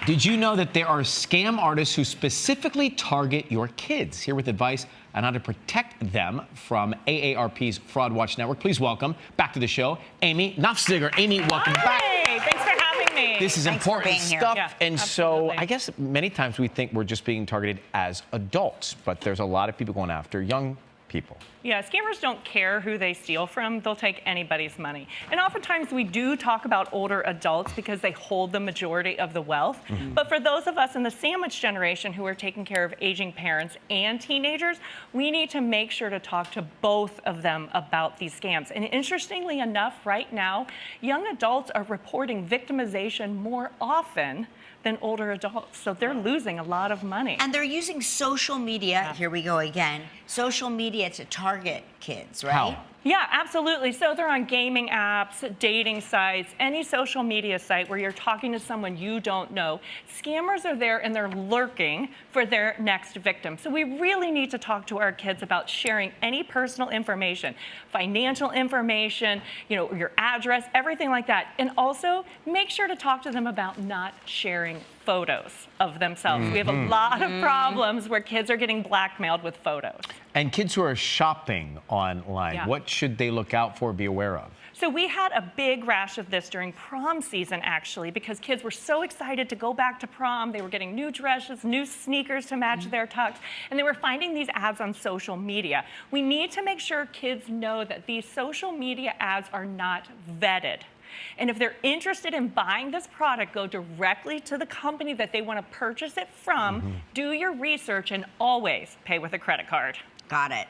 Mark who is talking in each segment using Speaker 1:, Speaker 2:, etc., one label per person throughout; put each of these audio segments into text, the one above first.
Speaker 1: Did you know that there are scam artists who specifically target your kids? Here with advice on how to protect them from AARP's Fraud Watch Network. Please welcome back to the show, Amy Nofziger. Amy, welcome back.
Speaker 2: Thanks for having me.
Speaker 1: This is
Speaker 2: Thanks
Speaker 1: important stuff.
Speaker 2: Yeah,
Speaker 1: and
Speaker 2: absolutely.
Speaker 1: so I guess many times we think we're just being targeted as adults, but there's a lot of people going after young people.
Speaker 2: Yeah, scammers don't care who they steal from. They'll take anybody's money. And oftentimes we do talk about older adults because they hold the majority of the wealth. But for those of us in the sandwich generation who are taking care of aging parents and teenagers, we need to make sure to talk to both of them about these scams. And interestingly enough, right now, young adults are reporting victimization more often than older adults. So they're losing a lot of money.
Speaker 3: And they're using social media, here we go again, social media to target kids, right?
Speaker 1: How?
Speaker 2: Yeah, absolutely. So they're on gaming apps, dating sites, any social media site where you're talking to someone you don't know. Scammers are there and they're lurking for their next victim. So we really need to talk to our kids about sharing any personal information, financial information, your address, everything like that. And also make sure to talk to them about not sharing photos of themselves. We have a lot of problems where kids are getting blackmailed with photos.
Speaker 1: And kids who are shopping online, what should they look out for, be aware of?
Speaker 2: So we had a big rash of this during prom season, actually, because kids were so excited to go back to prom. They were getting new dresses, new sneakers to match their tux, and they were finding these ads on social media. We need to make sure kids know that these social media ads are not vetted. And if they're interested in buying this product, go directly to the company that they want to purchase it from, do your research, and always pay with a credit card.
Speaker 3: Got it.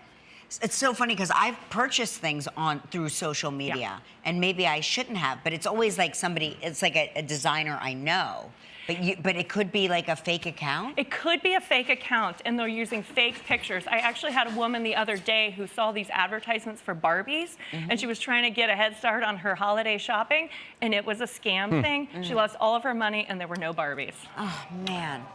Speaker 3: It's so funny because I've purchased things through social media, and maybe I shouldn't have, but it's always like somebody, it's like a designer I know. But it could be like a fake account?
Speaker 2: It could be a fake account, and they're using fake pictures. I actually had a woman the other day who saw these advertisements for Barbies, and she was trying to get a head start on her holiday shopping, and it was a scam thing. She lost all of her money, and there were no Barbies.
Speaker 3: Oh, man.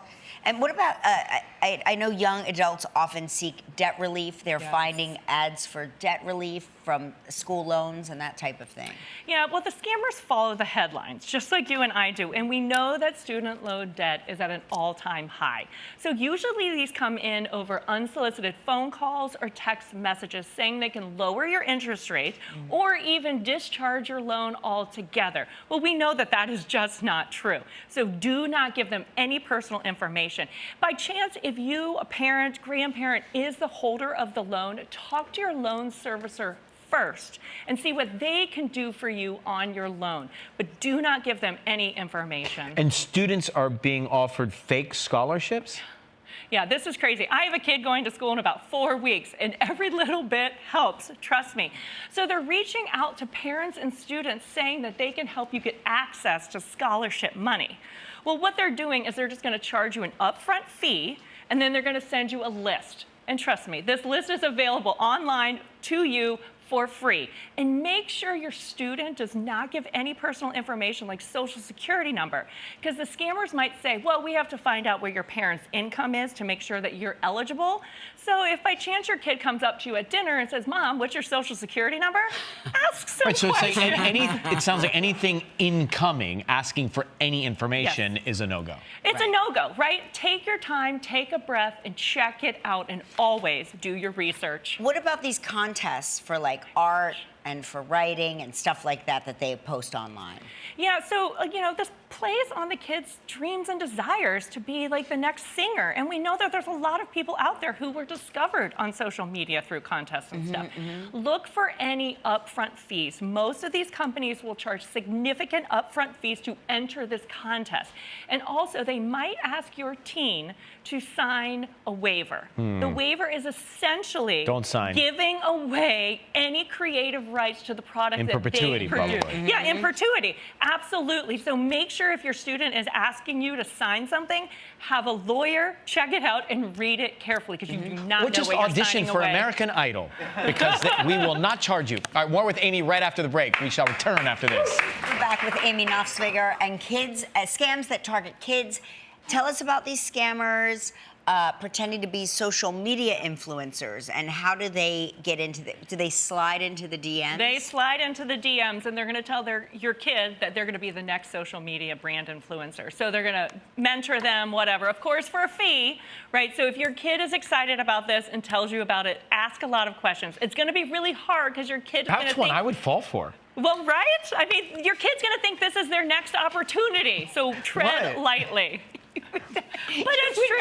Speaker 3: And what about, I know young adults often seek debt relief. They're finding ads for debt relief from school loans and that type of thing.
Speaker 2: Yeah, well, the scammers follow the headlines, just like you and I do. And we know that student loan debt is at an all-time high. So usually these come in over unsolicited phone calls or text messages saying they can lower your interest rate or even discharge your loan altogether. Well, we know that that is just not true. So do not give them any personal information. By chance, if you, a parent, grandparent, is the holder of the loan, talk to your loan servicer first and see what they can do for you on your loan. But do not give them any information.
Speaker 1: And students are being offered fake scholarships?
Speaker 2: Yeah, this is crazy. I have a kid going to school in about 4 weeks, and every little bit helps, trust me. So they're reaching out to parents and students saying that they can help you get access to scholarship money. Well, what they're doing is they're just going to charge you an upfront fee, and then they're going to send you a list. And trust me, this list is available online to you for free. And make sure your student does not give any personal information like social security number, because the scammers might say, well, we have to find out where your parents' income is to make sure that you're eligible. So if by chance your kid comes up to you at dinner and says, Mom, what's your social security number? Ask some
Speaker 1: Right, so
Speaker 2: questions.
Speaker 1: it's like it sounds like anything incoming, asking for any information is a no-go.
Speaker 2: It's a no-go, right? Take your time, take a breath, and check it out, and always do your research.
Speaker 3: What about these contests for like art and for writing and stuff like that that they post online?
Speaker 2: Yeah, so, this plays on the kids' dreams and desires to be like the next singer. And we know that there's a lot of people out there who were discovered on social media through contests and stuff. Look for any upfront fees. Most of these companies will charge significant upfront fees to enter this contest. And also, they might ask your teen to sign a waiver. The waiver is essentially
Speaker 1: Don't sign.
Speaker 2: Giving away any creative rights to the product
Speaker 1: In
Speaker 2: that
Speaker 1: perpetuity,
Speaker 2: they produce.
Speaker 1: probably.
Speaker 2: Yeah, in perpetuity. Absolutely. So make sure if your student is asking you to sign something, have a lawyer check it out and read it carefully, because you do not
Speaker 1: Or
Speaker 2: know
Speaker 1: just
Speaker 2: what you're
Speaker 1: audition
Speaker 2: signing
Speaker 1: for
Speaker 2: away.
Speaker 1: American Idol, because we will not charge you. All right, more with Amy right after the break. We shall return after this.
Speaker 3: We're back with Amy Nofziger and kids, scams that target kids. Tell us about these scammers. pretending to be social media influencers, and how do they get into the? Do they slide into the DMs?
Speaker 2: They slide into the DMs, and they're going to tell your kid that they're going to be the next social media brand influencer. So they're going to mentor them, whatever. Of course, for a fee, right? So if your kid is excited about this and tells you about it, ask a lot of questions. It's going to be really hard because your kid is going to
Speaker 1: That's
Speaker 2: think.
Speaker 1: one I would fall for.
Speaker 2: Well, right? I mean, your kid's going to think this is their next opportunity. So tread
Speaker 1: Right.
Speaker 2: lightly. But it's true.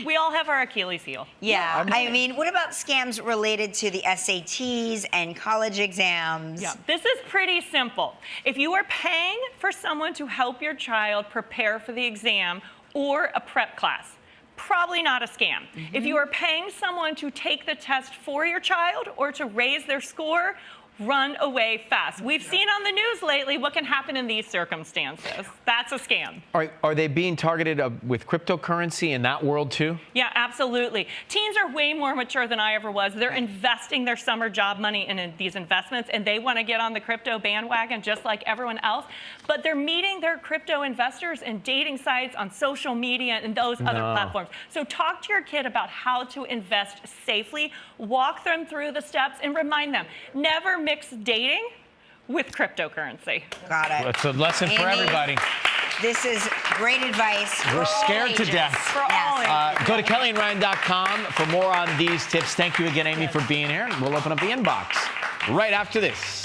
Speaker 2: We all have our Achilles heel.
Speaker 3: Yeah, I mean, what about scams related to the SATs and college exams?
Speaker 2: Yeah, this is pretty simple. If you are paying for someone to help your child prepare for the exam or a prep class, probably not a scam. If you are paying someone to take the test for your child or to raise their score, run away fast. We've seen on the news lately what can happen in these circumstances. That's a scam.
Speaker 1: Are they being targeted with cryptocurrency in that world too?
Speaker 2: Yeah, absolutely. Teens are way more mature than I ever was. They're investing their summer job money in these investments, and they want to get on the crypto bandwagon just like everyone else. But they're meeting their crypto investors in dating sites, on social media, and those other platforms. So talk to your kid about how to invest safely, walk them through the steps, and remind them, never mix dating with cryptocurrency.
Speaker 3: Got it.
Speaker 1: That's a lesson for
Speaker 3: Amy,
Speaker 1: everybody.
Speaker 3: This is great advice.
Speaker 1: We're
Speaker 3: for all
Speaker 1: scared to
Speaker 3: ages.
Speaker 1: death.
Speaker 2: For all ages.
Speaker 1: Go to kellyandryan.com for more on these tips. Thank you again, Amy, for being here. We'll open up the inbox right after this.